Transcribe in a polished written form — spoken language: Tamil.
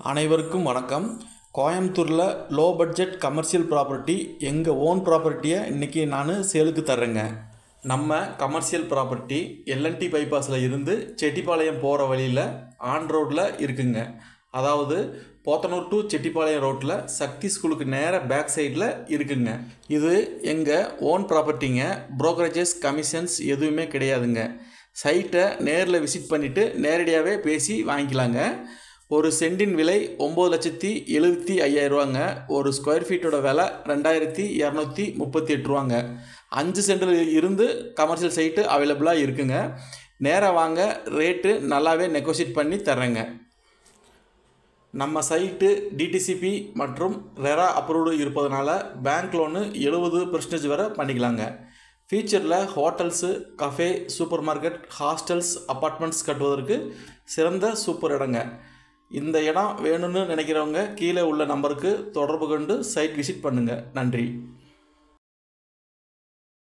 அனைவருக்கும் வணக்கம். கோயம்புத்தூரில் லோ பட்ஜெட் கமர்ஷியல் ப்ராப்பர்ட்டி எங்கள் ஓன் ப்ராப்பர்ட்டியை இன்றைக்கி நான் சேலுக்கு தர்றேங்க. நம்ம கமர்ஷியல் ப்ராப்பர்ட்டி எல்என்டி பைபாஸில் இருந்து செட்டிப்பாளையம் போகிற வழியில் ஆன் ரோட்டில் இருக்குங்க. அதாவது போத்தனூர் டு செட்டிப்பாளையம் ரோட்டில் சக்தி ஸ்கூலுக்கு நேராக பேக் சைடில் இருக்குங்க. இது எங்கள் ஓன் ப்ராப்பர்ட்டிங்க. புரோக்கரேஜஸ் கமிஷன்ஸ் எதுவுமே கிடையாதுங்க. சைட்டை நேரில் விசிட் பண்ணிவிட்டு நேரடியாகவே பேசி வாங்கிக்கலாங்க. ஒரு சென்டின் விலை 9,75,000 ரூபாங்க. ஒரு ஸ்கொயர் ஃபீட்டோட விலை 2,238 ரூபாங்க. 5 சென்டில் இருந்து கமர்ஷியல் சைட்டு அவைலபிளாக இருக்குங்க. நேராக வாங்க, ரேட்டு நல்லாவே நெகோசியேட் பண்ணி தர்றேங்க. நம்ம சைட்டு டிடிசிபி மற்றும் ரெரா அப்ரூவ்டு இருப்பதனால பேங்க் லோனு 70% வரை பண்ணிக்கலாங்க. ஃபியூச்சரில் hotels, cafe, super market, hostels, apartments கட்டுவதற்கு சிறந்த சூப்பர் இடங்க. இந்த இடம் வேணும்னு நினைக்கிறவங்க கீழே உள்ள நம்பருக்கு தொடர்பு கொண்டு சைட் விசிட் பண்ணுங்கள். நன்றி.